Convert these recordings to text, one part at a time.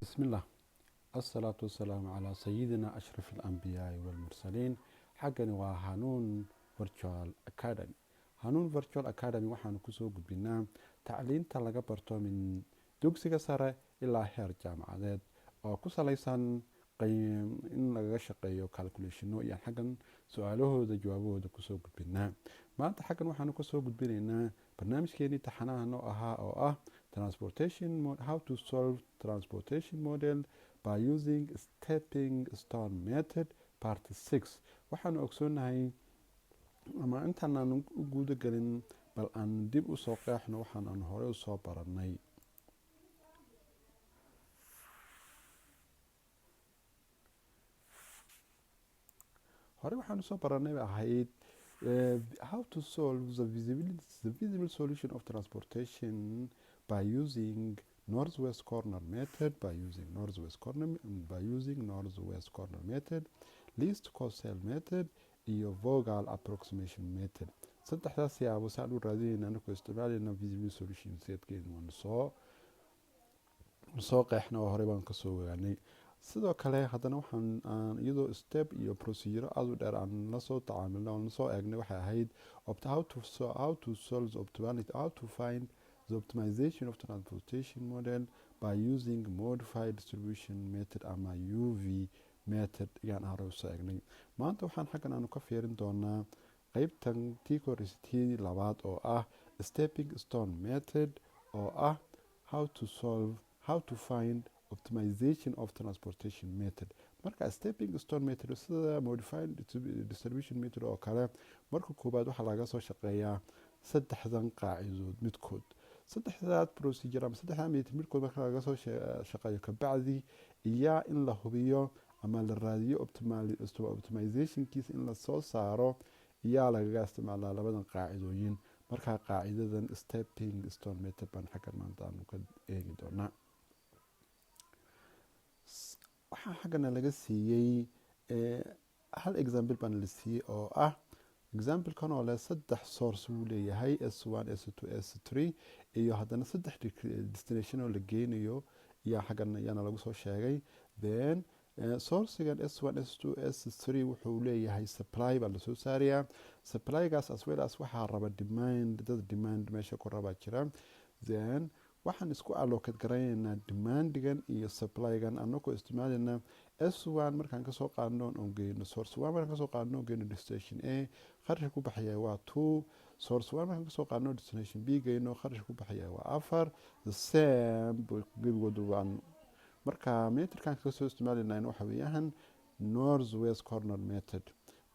بسم الله. الصلاة والسلام على سيدنا أشرف الأنبياء والمرسلين. حقا وهانون Virtual Academy. هانون Virtual Academy waxaan kusoo gudbinaa tacliinta laga barto min dugsiga sare ilaa heer jaamacadeed oo ku salaysan in laga shaqeeyo calculationo iyo xaggan su-aalahooda jawaabahooda kusoo gudbinaa. maanta xaggan waxaanu kasoo gudbinaynaa barnaamijkeenii taxanaha noo ahaa oo ah how to solve transportation model by using stepping stone method part 6. waxaanu ogsoonahay ama intaanaan u guuda gelin bal aan dib u soo qeexno waxaan hore u soo baranay. hore waxaanu soo baranay ahayd how to solve the visible solution of transportation by using northwest corner method, least cost cell method iyo Vogel approximation method. saddexdaas siyaabo saan u raadinayna anagoo isticmaalayna visible solution setkeena waan soo qeexna oo hore baan kasoo ogaanay. sidoo kale haddana waxaan iyadoo step iyo procedure aad u dheer aan la soo tacaamulna oo soo eegnay waxay ahayd how to find the optimization of transportation model by using modified distribution method ama UV method ayaan hore usoo eegnay. maanta waxaan xaggan aanu ka fiirin doonaa qeybtan tii koristii labaad oo ah stepping stone method oo ah how to find optimization of transportation method. marka stepping stone method sida modified distribution method oo kale marka koobaad waxaa laga soo shaqeeyaa saddexdan qaacidood midkood. saddexdaad procedure ama saddexdan method midkood marka laga soo shaqeeyo kabacdi iyaa in la hubiyo ama la raadiyo optimizationkiisa in la soo saaro iyaa lagaga isticmaalaa labadan qaacidooyin. markaa qaacidadan stepping stone method baan xaggan maanta aanu ka eegi doonaa. waxaa xaggana laga siiyey hal example baan la siiyey oo ah example kan oo leh saddex source uu leeyahay S1 S2 S3 iyo haddana saddex destination oo la geynayo iyo xaggan ayaana lagu soo sheegay. then sourcegan S1 S2 S3 wuxuu leeyahay supply baa lasoo saarayaa. supplygaas as well as waxaa raba demand meesha ku raba jira. then waxaan isku allocate garaynaynaa demandigan iyo supplygan anagoo isticmaalayna S1 markaan kasoo qaadno oo geyno source 1 markaan kasoo qaadno oo geyno destination A kharashka ku baxaya waa 2. source 1 markaan kasoo qaadno destination B geyno kharashka ku baxaya waa 4. the same gebigoodu waan marka meterkan kasoo isticmaalayna waxa weeyaan northwest corner method.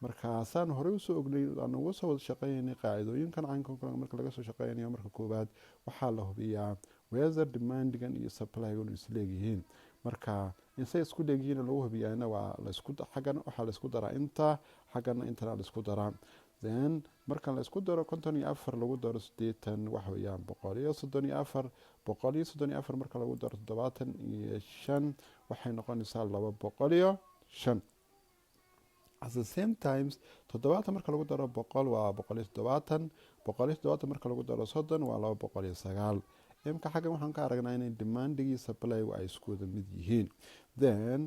markaasaan hore usoo ognay aan uga soo wada shaqeynay qaacidooyinkan caynkan marka laga soo shaqeynayo marka koobaad waxaa la hubiyaa whether demandigan iyo supplygan is leeyihiin. marka insay isku leeyihiin lagu hubiyaana waa la isku xaggan waxaa la isku daraa inta xaggana intana la isku daraa. then marka la isku daro 54 lagu daro 80 waxa weeyaan 134 marka lagu daro 75 waxay noqonaysaa 205. at the same times 70 marka lagu daro 100 waa 170 marka lagu daro 30 waa 209. imka xaggan waxaan ka aragnaa in demandigi supply ay isku wada mid yihiin. then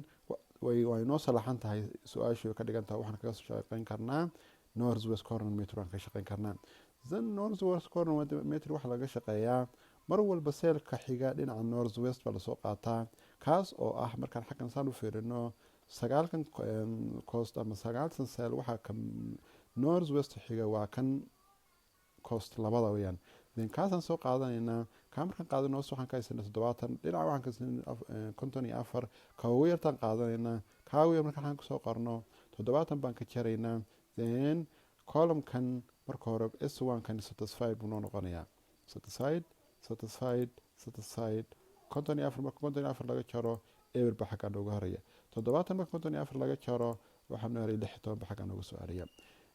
way noo salaxan tahay su-aashu ka dhigan tahay waxaan kaga shaqeyn karnaa northwest corner method aan ka shaqeyn karnaa. then northwest corner method waxa laga shaqeeyaa mar walba seelka xiga dhinaca northwest baa lasoo qaataa kaas oo ah markaan xaggan saan u fiirino sagaalkan coast ama sagaalkan seel waxaa ka northwest xiga waa kan coast labada weeyaan. then kaasaan soo qaadanaynaa kaa markaan qaadano waxaan ka haysanaa 70 dhinaca waxaan ka haysanaa 54 ka ugu yartaan qaadanaynaa kaa ugu yar markaan kasoo qarno 70 baan ka jaraynaa. then column-kan marka hore S1 kan satisfied buu noo noqonayaa satisfied 54 marka 54 laga jaro eber baa xaggan uga horaya 70 marka 54 laga jaro waxaan haray 16 baa xaggan uga soo haraya.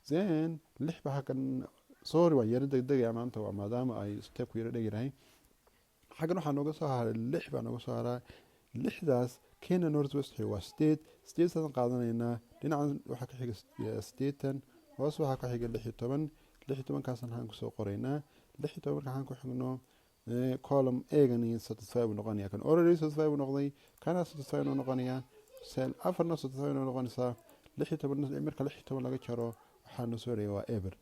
then 6 baa xaggan sorry waan yara degdegaya maanta waa maadaama ay stepku yara dhegirahay xaggan waxaa nooga soo haray 6 baa nooga soo haraa 6daas Kenya Northwest waa state saan qaadanaynaa dhinacan waxaa ka xiga 80 hoos waxaa ka xiga 16 kaasna waxaan ku soo qoraynaa 16 marka waxaan ku xigno column eegani satisfy buu noqonayaa kan already satisfy buu noqday kana satisfy buu noqonayaa cell afarna satisfy buu noqonaysaa 16 marka 16 laga jaro waxaa noo soo reeyay waa ever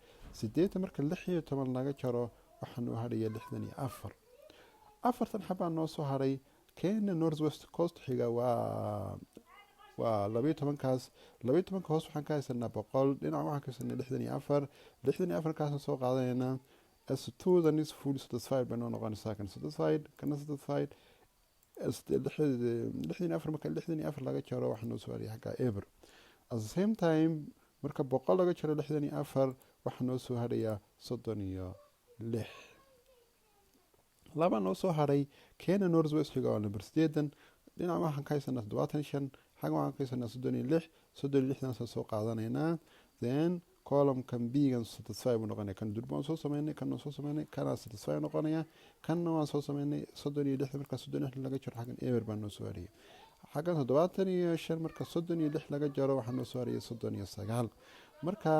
8 marka 16 laga jaro waxaa noo hadhaya 64 afartan xabaa noo soo haray Kenya Northwest Coast xiga waa 12 kaas 12 ka hoos waxaan ka haysanaa 100 dhinaca waxaan ka haysanaa 64 kaasna soo qaadanaynaa S2 then is fully satisfied bano noqonaysaa kan satisfied kana satisfied S64 marka 64 laga jaro waxaa noo soo haray xagga ever at the same time marka 100 laga jaro 64 waxaa noo soo haraya 36 laba noo soo haray Kenya Northwest xiga waa number 8 dhinaca waxaan ka haysanaa 75 xagga waxaan ka haysanaa 36 soo qaadanaynaa then column kan B-gan satisfy buu noqonaya kan durban soo sameynay kan soo sameynay kana satisfy noqonaya kan waan soo sameynay 36 marka 36 laga jaro xaggan ever baan noo soo hariyay xaggan 75 marka 36 laga jaro waxaa noo soo hariyay 39 marka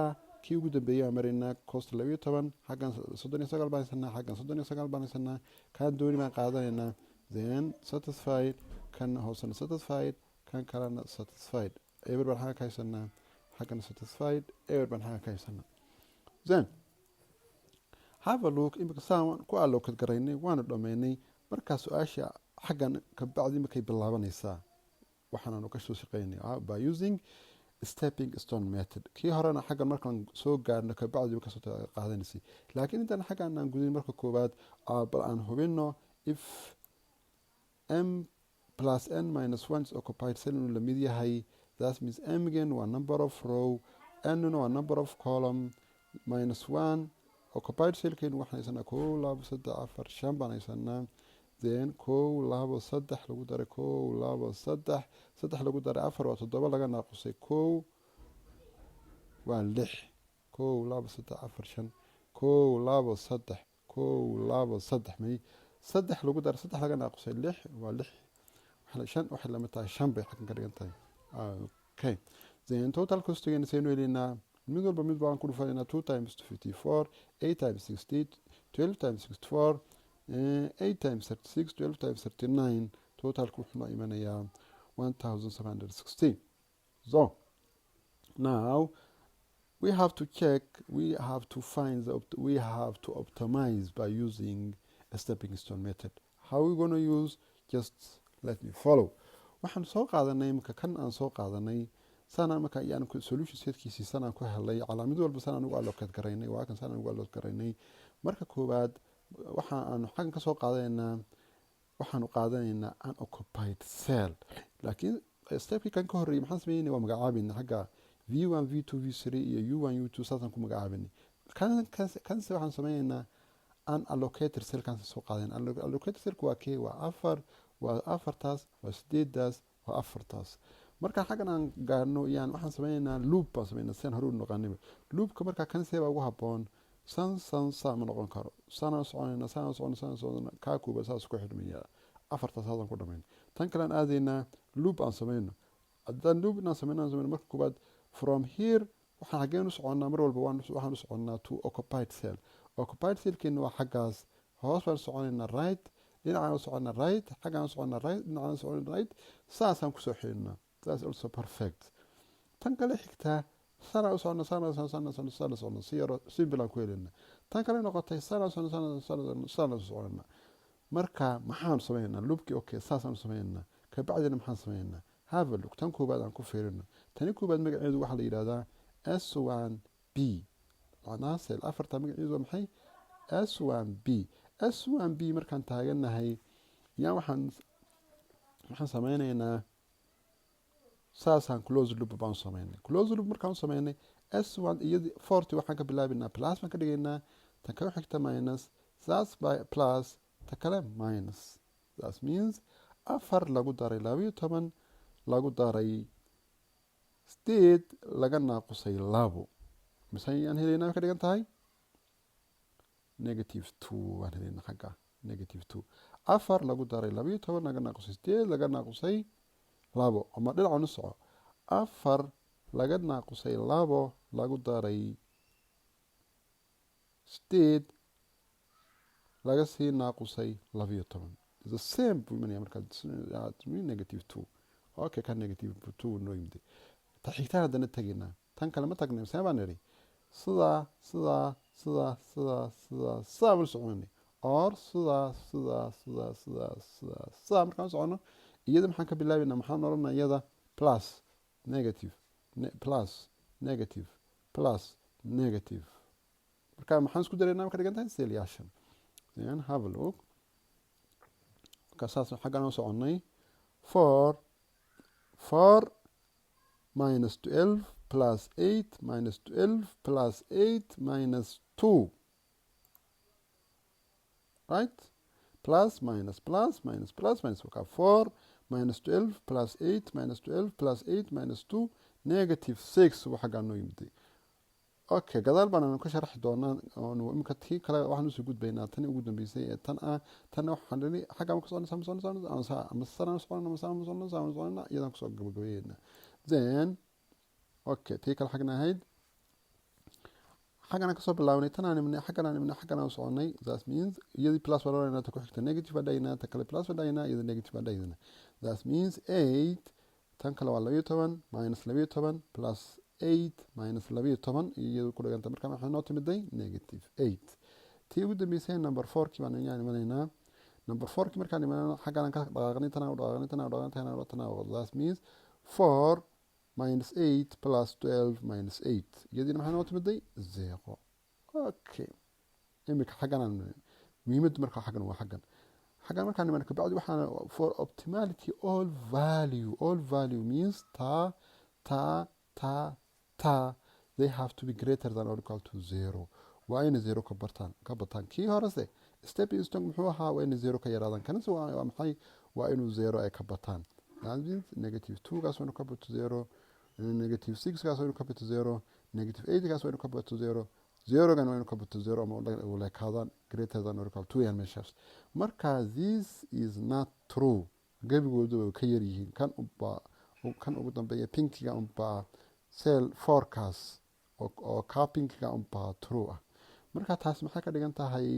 kii ugu dambeeyay marina cost 12 xaggan 39 baan haysanaa xaggan 39 baan haysanaa kan dooni baan qaadanaynaa then satisfied kan hoosana satisfied kan kalena satisfied ever baan xagga ka haysanaa xaggan satisfied ever baan xagga ka haysanaa then have a look imika saan ku allocate garaynay waana dhameynay markaa su-aasha xaggan ka bacdi markay bilaabanaysaa waxaanu ka soo shaqeynay by using stepping stone method kii horena xaggan markaan soo gaarno ka bacdi ka soo qaadanaysay laakiin intaan xaggan aan gudin marka koobaad bal aan hubino if m plus n minus 1 is occupied cell inuu la mid yahay that means m again waa number of row n waa number of column minus 1 occupied cellkeenu waxaan haysanaa 1 2 3 4 5 baan haysanaa then 1 2 3 lagu daray 1 2 3 lagu daray 4 waa 7 laga naaqusay 1 waa 6 1 2 3 4 5 1 2 3 1 2 3 may 3 lagu daray 3 laga naaqusay 6 waa 6 waxay la mid tahay 5 bay xaggan ka dhigan tahay okay then total cost-geena saynu helinaa mid walba mid baan ku dhufanayna 2 times 54 8 times 60 12 times 64 8 times 36 12 times 39 totalku wuxuu noo imanayaa 1760 so now we have to check we have to optimize by using a stepping stone method how are we going to use just let me follow waxaan soo qaadanay marka kan aan soo qaadanay sana marka ayaan solution setkiisa sana ku helay calaamad walba sana ugu allocate garaynay waa kan sana ugu allocate garaynay marka koobaad waxa aan xaggan ka soo qaadanaynaa waxaanu qaadanaynaa unoccupied cell laakiin stepkii kan ka horreeyay maxaan sameeynay waa magacaabinay xagga v1 v2 v3 iyo u1 u2 saasan ku magacaabinay kan waxaan sameynaynaa unallocated cell kan soo qaadanayn unallocated cell waa kee waa 4 waa 4taas waa 8daas waa 4taas marka xaggan aan gaarno yaan waxaan sameynaynaa loop baan sameynaa saan hore u naqaanay loopka marka kan seeba ugu haboon san ma noqon karo sana soconayna kaa kuuba saas ku xidhmaya 4taas hadan ku dhamayn tan kale aan aadaynaa loop aan sameyno haddaan loop aan sameyno marka koobaad from here waxaan xaggeen u soconnaa mar walba waxaan u soconnaa to occupied cellkeena waa xaggaas hoos baan soconaynaa right dhinacaan u soconnaa right xaggaan u soconnaa right dhinacaan u soconnaa right saasaan kusoo xidhnaa that's also perfect tan kale xigtaa sana u soconnaa si yaro simple aan ku helinaa tan kale noqotay sana u soconnaa marka maxaan sameynaa loopkii okay saasaan sameynaa ka bacdina maxaan sameynaa have a look tan koobaad aan ku fiirino tani koobaad magaceedu waxaa la yidhahdaa S1B macnaha cell afarta magaceedu waa maxay S1B markaan taaganahay yaa waxaan sameynaynaa saasaan close loop baan sameynay close loop markaan sameynay S1 iyo 40 waxaan ka bilaabinaa plus baan ka dhigaynaa tan kale xigta minus that's by plus ta kale minus that means 4 lagu daray 12 lagu daray 8 laga naaqusay 2 misay aan helaynaa ka dhigan tahay negative 2 baan helina xagga negative 2 afar lagu daray 12 laga naaqusay 8 laga naaqusay 2 ama dhinaca u soco afar laga naaqusay 2 lagu daray 8 laga sii naaqusay 12 the same buumanaya marka negative 2 okay kan negative 2 noo yimid ta xigtaan hadana tagina tan kale ma tagnay sababaan niri sida mal soconay or sida markaan socono iyada maxaan ka bilaabaynaa maxaan oranaa iyada plus negative plus negative plus negative marka maxaan isku dareynaa marka dhigan tahay seliyaashan then have a look marka saas xaggan oo soconay 4 minus 12 plus 8 minus 12 plus 8 minus 2 right plus minus plus minus plus minus okay 4 minus 12 plus 8 minus 12 plus 8 minus 2 negative 6 waxa gaano yimid okay gadaal baan ku sharaxi doonaa oo imka tii kale waxaan usoo gudbaynaa tan ugu dambeysay ee tan waxaan dhini xagga ku soo iyadaan kusoo gabagabeynaa then okay tii kale xagna ahayd xagana kasoo bilaabnay tan aan xagana u soconay that means iyadii plus wala ta ku xigta negative badayna ta kale plus badayna iyada negative badayna that means 8 tan kale waa 12 minus 12 plus 8 minus 12 iyadu ku dhiganta marka waxaan noo timiday negative 8 tii ugu dambeysay number 4 kii baan imaanaynaa number 4 kii markaan imaanayna xagana ka dhaqaaqnay tan that means 4 minus 8 plus 12 minus 8 iyadina maxaa noo timiday 0 okay imika xagana muhiimadu marka xagan waa xagan markaan imaanay kabacdi waxaan for optimality all value means they have to be greater than or equal to 0 waa in 0 ka bataan kii horese stepping stone muxuu ahaa waa in 0 ka yaraadan kanase waa maxay waa inuu 0 ay ka bataan that means negative 2 gaas waa inuu ka bato 0 negative 6 gaas waa inuu ka bato 0 negative 8 gaas waa inuu ka bato 0 0 gan waa inuu ka bato 0 ama uu leekaadaan greater than or equal to 2 yan meeshaas marka this is not true gebigoodu way ka yar yihiin kan ugu dambeeya pinkiga unbaa cell forecast oo cappingga unbaa true ah marka taas maxay ka dhigan tahay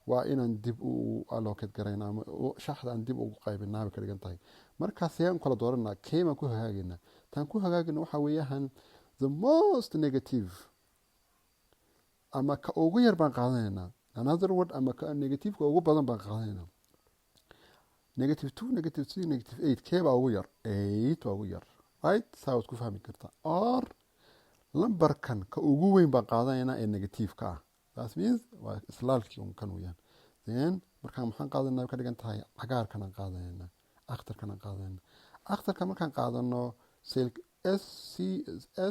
waa inaan dib u allocate garayna ama shaxda aan dib ugu qaybinaa ka dhigan tahay marka siyaan kala dooranaa keema ku hagaagina tan ku hagaagina waxa weeyaan the most negative ama ka ugu yar baan qaadanaynaa another word ama ka negative ka ugu badan baan qaadanaynaa negative 2 negative 3 negative 8 keeba ugu yar 8 waa ugu yar right saawad ku fahmi kartaa or lambarkan ka ugu weyn baan qaadanaynaa ee negative ka ah that means waa islaalkii kan weeyaan then markaan maxaan qaadanaa ka dhigan tahay cagaarkan aan qaadanaynaa akhtarkan aan qaadanaynaa akhtarka markaan qaadano cell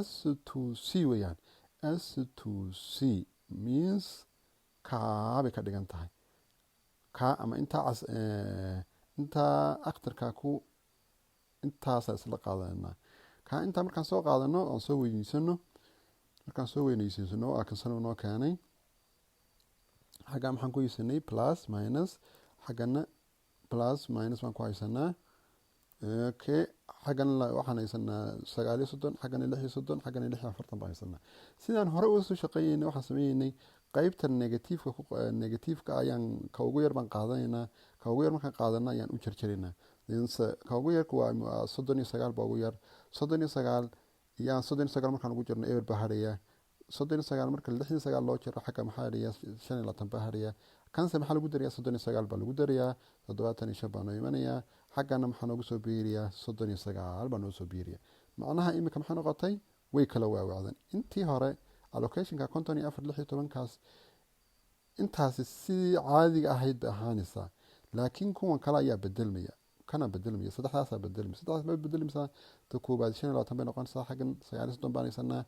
S to C weeyaan S to C means kaabay ka dhigan tahay ka ama intaa akhtarka ku intaasa isla qaadanaynaa ka intaa markaan soo qaadano aan soo weyniisano waa kan sano noo keenay xagga maxaan ku haysanay plus minus xaggana plus minus baan ku haysanaa okay xaggana waxaan haysanaa 39 xaggana 36 xaggana 46 baan haysanaa sidaan hore uga soo shaqeeynay waxaan sameeynay qaybta negative-ka ayaan ka ugu yar baan qaadanaynaa ka ugu yar markaan qaadana ayaan u jarjaraynaa ka ugu yarku waa 39 baa ugu yar 39 markaan ugu jirno eber baa hadhaya 39 marka 69 loo jiro xagga maxaa hadhaya 25 baa hadhaya kanse maxaa lagu darayaa 39 baa lagu darayaa 75 baa noo imanayaa xaggana maxaa noogu soo biiriyaa 39 baa noo soo biiriyaa macnaha imika maxaa noqotay way kala waawacdan intii hore allocationka 54 kaas intaasi si caadiga ahayd bay ahaanaysaa laakiin kuwan kale ayaa bedelmaya kana bedelmaya saddexdaas bedelmaysa ta koobaad 25 bay noqonaysaa xaggan 39 baan haysanaa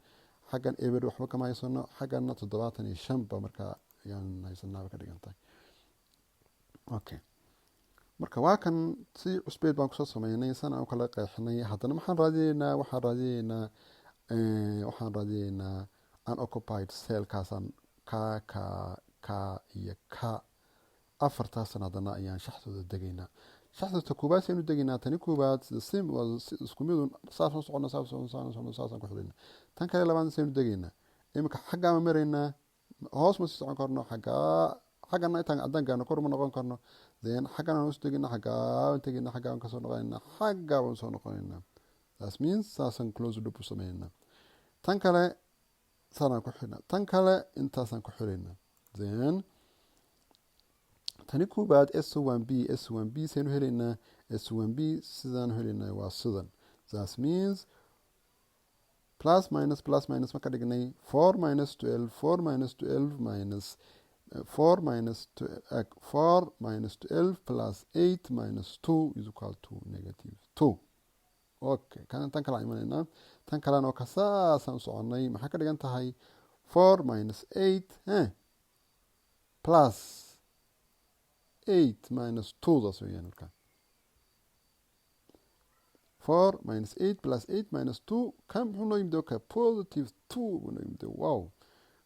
xaggan eber waxba kama haysano xaggana 75 ba markaa ayaan haysanaa ka dhigan tahay okay marka waa kan si cusbeed baan kusoo sameynay sana aan kala qeexnay haddana waxaan raadinaynaa unoccupied cell kaasaan ka iyo afartaasna haddana ayaan shaxdooda degaynaa. shaxda koobaad saynu degaynaa. tani koobaad isku midun saasaan soconna saasaan ku xidhaynaa. tan kale labaad saynu degaynaa. iminka xaggaa ma maraynaa, hoos ma sii socon karno, xaggana intaan haddaan gaarno kor ma noqon karno. then xaggan aan hoos degaynaa, xaggaa tegaynaa, xaggaa kasoo noqonaynaa, xaggaa baan soo noqonaynaa. that means saasaan close loop u samaynaynaa. tan kale saanaan ku xidhnaa, tan kale intaasaan ku xidhaynaa. then tani koobaad s1b saynu helaynaa. s1b sidaan helaynaa waa sidan. that means plus minus ma ka dhignay 4 minus 12 4 minus 12 minus 4 minus 12 plus 8 minus 2 is equal to negative 2. okay tan kale imanaynaa. tan kalena oo kasaasaan soconnay maxaa ka dhigan tahay 4 minus 8 plus 8 minus 2 daas weeyaan markaa. 4 minus 8 plus 8 minus 2 kan muxuu noo yimid? okay positive 2 buu noo yimid. wow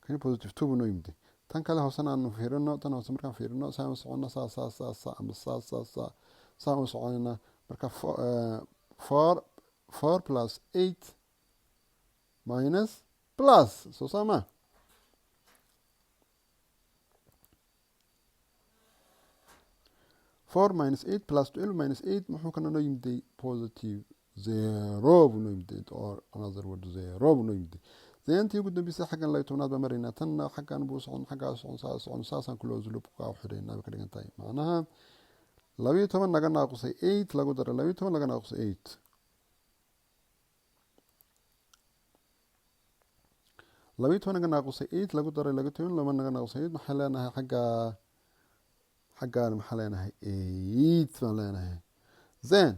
kan positive 2 buu noo yimid. tan kale hoosena aanu fiirino, tan hoose markaan fiirino saan u socono saa ama saa u soconayna. marka 4 plus 8 minus plus soo sama 4 minus 8 plus 12 minus 8 muxuu kana noo yimid? positive 0 buu noo yimid, or another word 0 buu noo yimid. zeentii ugu dambeysa xaggan 12 baa maraynaa. tanna xaggan buu socon, xaggaa socon saasaan close loop ka xidhaynaa bay ka dhigan tahay. macnaha 12 laga naaqusay 8 lagu daray 12 laga naaqusay 8. 12 laga naaqusay 8 lagu daray 12 lama naga naaqusay 8 maxaa leenahay? xaggaan maxaa leenahay? 8 baan leenahay. then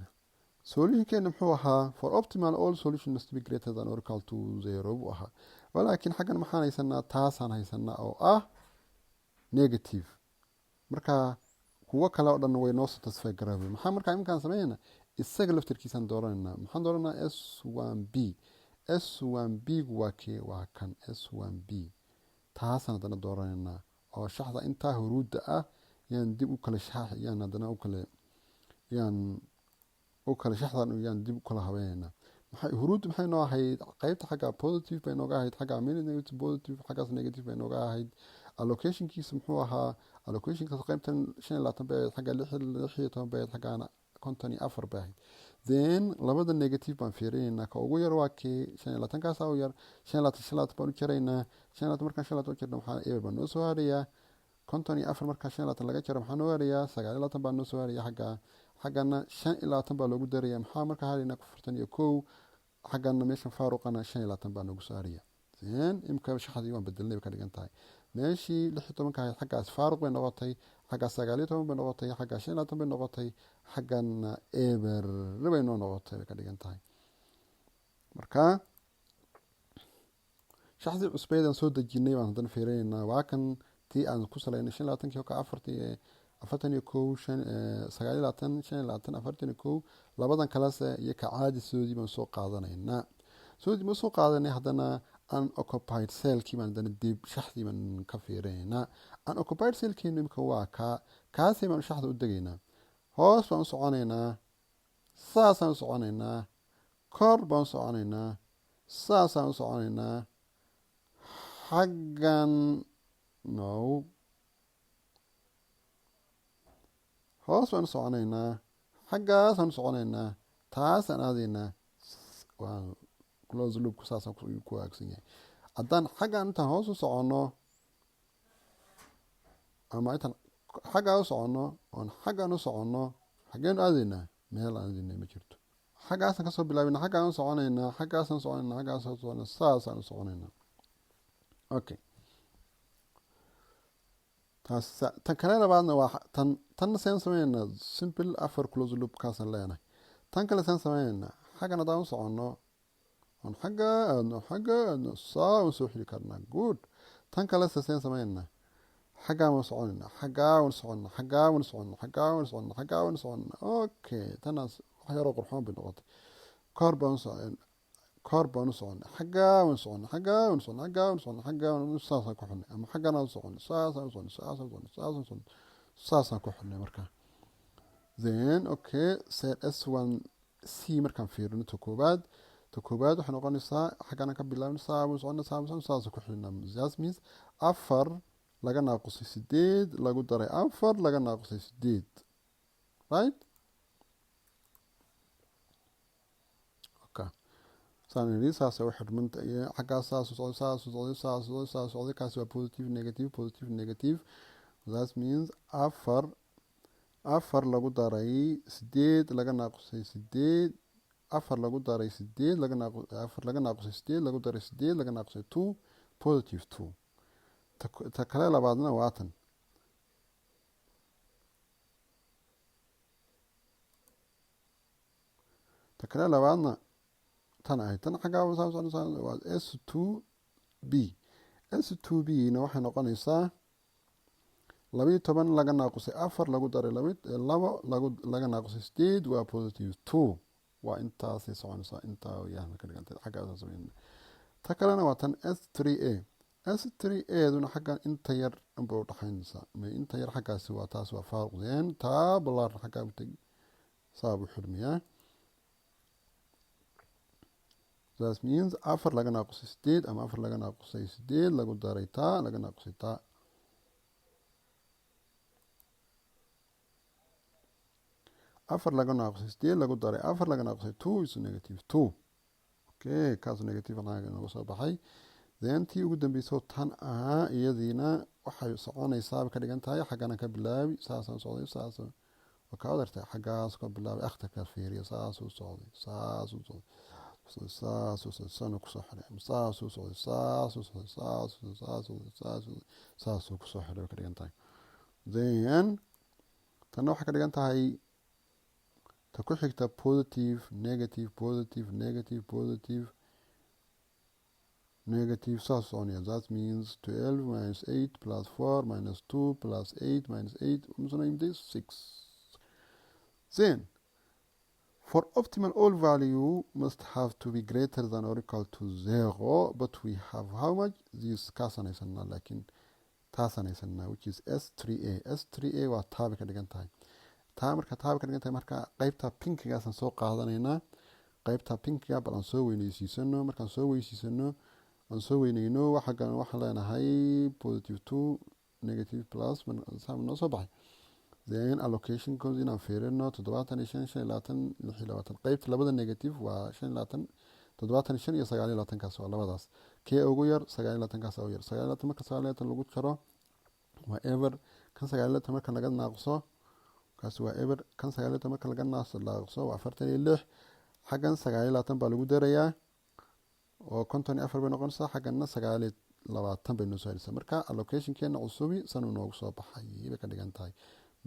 solutionkeena muxuu ahaa? for optimal all solution must be greater than or equal to 0 buu ahaa. walaakiin xaggan maxaan haysanaa? taasaan haysanaa oo ah negative. marka kuwo kale oo dhan way noo satisfy garaabay. maxaa markaa iminkaan sameynayna? isaga laftarkiisaan dooranaynaa. maxaan dooranaa? s1b. s1b waa kee? waa kan s1b. taasaan haddana dooranaynaa oo shaxda intaa huruudda ah yaan dib u kala yaan haddana u kala shaxdan yaan dib u kala habeynaynaa. huruudda maxay noo ahayd? qaybta xagga positive bay nooga ahayd, xagga negative positive, xaggaas negative bay nooga ahayd. allocationkiisa muxuu ahaa? allocationkaas qaybtan 25 bay ahayd, xagga 16 bay ahayd, xaggaana 54 bay ahayd. then labada negative baan fiirinaynaa. ka ugu yar waa kee? 25 kaas u yar. 25 baan u jaraynaa. 25 markaan 25 u jarno maxaa eber baan noo soo harayaa. 54 markaa 25 laga jaro maxaa noo harayaa? 29 baan noo soo harayaa. xaggana 25 baa loogu darayaa. maxaa markaa haraynaa? 41. xaggana meeshan faaruqana 25 baa noogu soo harayaa. then imka shaxdii waan bedelnay bay ka dhigan tahay. meeshii 16 ka ahayd xaggaas faaruq bay noqotay, xaggaas 19 bay noqotay, xaggaas 25 bay noqotay, xaggana eber bay noo noqotay bay ka dhigan tahay. marka shaxdii cusbeydaan soo dejinay baan haddana fiirinaynaa. waa kan tii aan ku salaynay 25 ka 41 49 labadan kalese iyo ka caadisoodii baan soo qaadanaynaa. ma soo qaadanay haddana unoccupied cellkii baan haddana dib shaxdii baan ka fiirinaynaa. unoccupied cellkeenu imika waa kaasay baan shaxda u degaynaa. hoos baan u soconaynaa, saasaan u soconaynaa, kor baan u soconaynaa, saasaan u soconaynaa, xaggan hoos baan u soconaynaa, xaggaasaan u soconaynaa, taasaan aadaynaa. waa close loopku saasaan ku waagsan yahay. haddaan xaggan intaan hoos u soconno ama intaan xaggaa u soconno oon xaggan u soconno, xaggeenu aadaynaa? meel aan aadaynaa ma jirto. xaggaasaan kasoo bilaabina, xaggaan u soconaynaa, xaggaasaan soconaynaa, xaggaasaan soconaynaa, saasaan u soconaynaa. okay tan kale labaadna waa tanna seen sameynaa simple afar close loop kaasaan leenahay. tan kale seen sameynaa xaggan haddaan u soconno oon xagga aadno saa u soo xiri karnaa. good. tan kale seen sameynaa xaggaan waan soconaynaa, xaggaa waan soconaa, xaggaa waan soconaa, xaggaa waan soconaa, xaggaa waan soconaa. okay tanaas wax yaroo qurxoon bay noqotay. kor baan u soconaa, xaggaa waan soconaa, xaggaa waan soconaa, xaggaa waan soconaa, xaggaa waan saasaan ku xidhnay. ama xaggan aan soconay, saasaan u soconay, saasaan u soconay, saasaan u soconay, saasaan ku xidhnay markaa. Then okay set s1 c markaan fiirino ta koobaad waxay noqonaysaa xaggana ka bilaabna saabu socona saas ku xidhnaa. That means 4 laga naaqusay 8 lagu daray 4 laga naaqusay 8, right? okay saan nidhi saasay u xidhmanta iyo xaggaas saas socday kaasi waa positive negative. That means 4 lagu daray 8 laga naaqusay 8 4 lagu daray 8 laga naaqusay 8 lagu daray 8 laga naaqusay 2 positive 2. ta kale labaadna waa tan tan ahayd tan xaggaa waa s2b na waxay noqonaysaa 12 laga naaqusay 4 lagu daray 2 laga naaqusay 8 waa positive 2. waa intaasay soconaysaa intaa yaahna ka dhigantay xaggaas sameeyay. ta kalena waa tan s3a duna xaggan inta yar inba u dhaxaynaysaa inta yar xaggaasi waa taas waa faaruqdeen taa balaarna xaggaa u tegi saabu xidhmiyaa. That means 4 laga naaqusay 8 ama 4 laga naaqusay 8 lagu daray taa laga naaqusay taa. 4 laga naaqusay 8 lagu daray 4 laga naaqusay 2 is negative 2. okay kaas negative anaga nagu soo baxay. Then tii ugu dambeysay tan iyadiina waxay soconaysaa ka dhigan tahay xaggana ka bilaabi saasaan socday ka wadartay xaggaas ka bilaabi akhtarka fiiriyo saasuu socday saasuu kusoo xiray ka dhigan tahay. Then tanna waxay ka dhigan tahay ta ku xigta positive negative saas soconaya. That means 12 minus 8 plus 4 minus 2 plus 8 minus 8 6. Then for optimal all value must have to be greater than or equal to 0, but we have how much? This kaasanaysanaa laakiin taasanaysanaa which is s3a waa taabi ka dhigan tahay. taabi ka dhigan tahay marka qaybta pinkigaasaan soo qaadanaynaa. qaybta pinkiga bal aan soo weynaysiisano. markaan soo weynayno waxaan leenahay positive 2 negative plus noo soo baxay. Then allocation comes inaan fiirino 75 qaybta labada negative waa 75 iyo 29 kaas waa labadaas kee ugu yar 29 kaas ugu yar. 29 marka 29 lagu jaro waa ever kan 29 marka laga naaqso kaas waa ever kan 29 marka laga naaqso waa 46 xaggan 29 baa lagu darayaa oo 54 bay noqonaysaa xagganna 29 bay noo soo haraysaa. marka allocation keena cusubi sanuu noogu soo baxay bay ka dhigan tahay.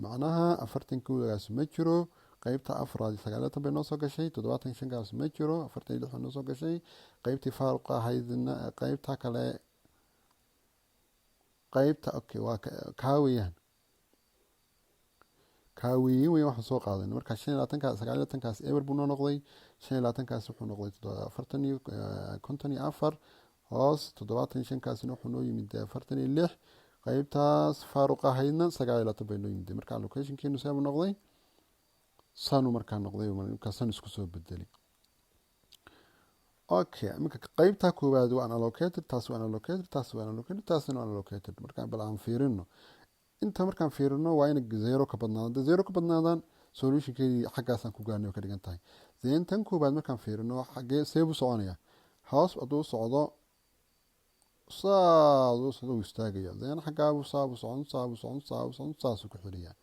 macnaha 40 ma jiro qaybta afraad 29 bay noo soo gashay 75 ma jiro 46 noo soo gashay qaybtii faaruqa ahaydna qaybta kale qaybta okay waa kaawiyaan way waxaan soo qaadanay. marka 25 kaas ever buu noo noqday 25 kaas wuxuu noqday 54 hoos 75 kaasina wuxuu noo yimid 46 qaybtaas faaruq ahaydna 29 bay noo yimid. marka allocation keenu saabuu noqday sanu markaa noqday marka san isku soo bedelay. okay marka qaybta koowaad waa unallocated taas waa unallocated taasna waa unallocated. marka bal aan fiirino inta markaan fiirino waa in 0 ka badnaadaan 0 ka badnaadaan solutionkeedii xaggaasaan ku gaarnay ka dhigan tahay. then tan koowaad markaan fiirino xagee seebu soconaya hoos hadduu socdo saasuu istaagaya. then xaggaabu saabu socon saasuu ku xiriyaa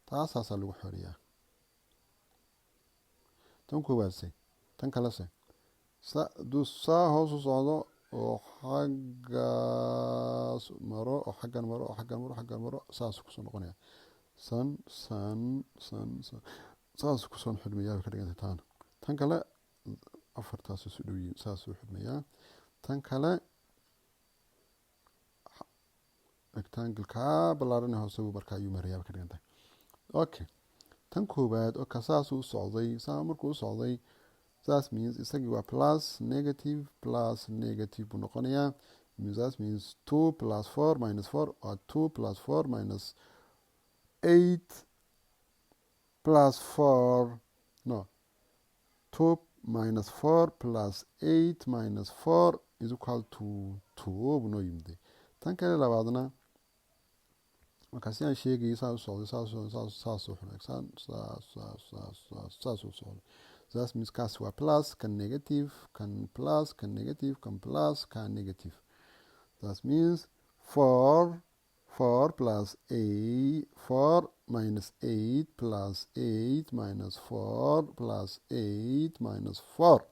taasaasaa lagu xiriyaa. tan koowaadse tan kalese hadduu saa hoos u socdo oo xaggaas maro oo xaggan maro saasuu kusoo noqonaya saasuu kusoo xidhmayaa ka dhigantay taana. tan kale afartaas isu dhow yihiin saasuu xidhmayaa. tan kale rectangle-kaa ballaaran hoose buu markaa ayuu marayaa ka dhigantahay. okay tan koowaad oo ka saasuu u socday markuu u socday that means isagii waa plus negative buu noqonayaa. that means 2 plus 4 minus 4 or 2 plus 4 minus 8 plus 4 no 2 minus 4 plus 8 minus 4 is equal to 2 buu noo yimid tan kale labaadna markaasi aan sheegay saas u socdo that means kaas waa plus kan negative kan plus kan negative kan plus kan negative that means 4 plus 8 4 minus 8 plus 8 minus 4 plus 8 minus 4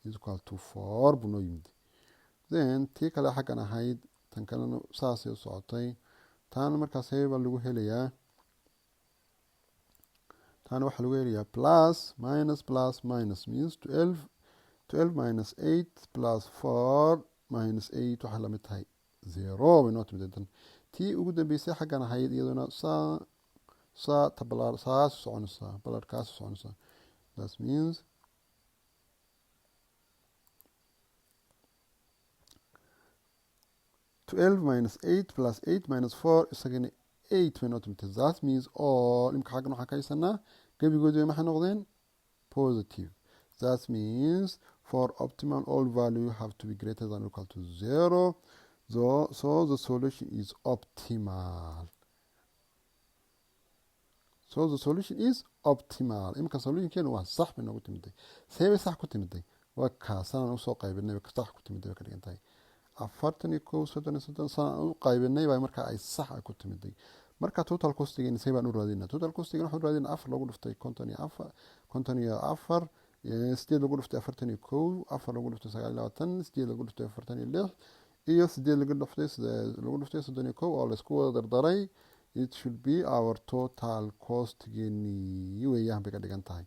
is equal to 4 buu noo yimid then tii kale xaggan ahayd tan kalena saasay u socotay taana markaas baa lagu helayaa taana waxaa lagu helayaa plus minus means 12 minus 8 plus 4 minus 8 waxay la mid tahay 0 bay noo timid tan tii ugu dambeysay xaggan ahayd iyaduna saa tabalaar saas soconaysaa balarkaas soconaysaa that means 12 minus 8 plus 8 minus 4 isagana 8 bay noo timid that means all imka xaggan waxaan ka haysanaa gebigoodii maxay noqdeen positive that means for optimal all value have to be greater than or equal to 0 so the solution is optimal imka solutionkeenu waa sax bay noogu timiday seebay sax ku timiday waa kaasanaan usoo qaybinay sax ku timiday bay ka dhigan tahay 41 sana u qaybinay baa markaa ay sax ku timiday marka total costigeena say baan u raadinaa total costigeena waxaan u raadinaa 4 lagu dhuftay 54 8 lagu dhuftay 41 4 lagu dhuftay 29 8 lagu dhuftay 46 iyo 8 lagu dhuftay 31 oo la isku wada dardaray it should be our total costigeeni weeyaan bay ka dhigan tahay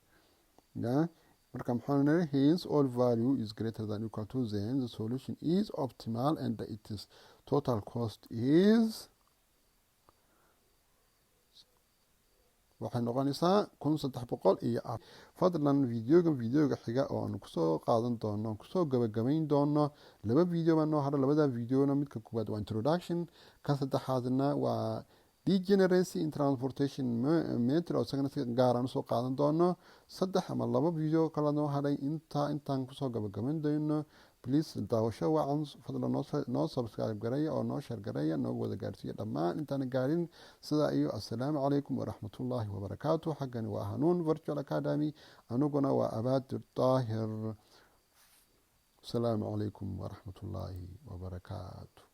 marka maxaan niri hence all value is greater than or equal to then the solution is optimal and its total cost is waxay noqonaysaa 1300 iyo fadlan videoga xiga oo aan kusoo qaadan doono kusoo gabagabayn doono laba video baan noo haray labada videona midka koowaad waa introduction ka saddexaadna waa degeneracy in transportation method oo isagana si gaar ah soo qaadan doono saddex ama laba video kala noo haray intaan kusoo gabagabayn doono please daawasho wacan fadlan noo subscribe gareeya oo noo share gareeya noo wada gaarsiiya dhammaan intaan gaarin sida iyo assalaamu calaykum waraxmatullaahi wabarakaatu xaggani waa hanuun virtual academy anuguna waa abaadir daahir assalaamu calaykum waraxmatullaahi wabarakaatu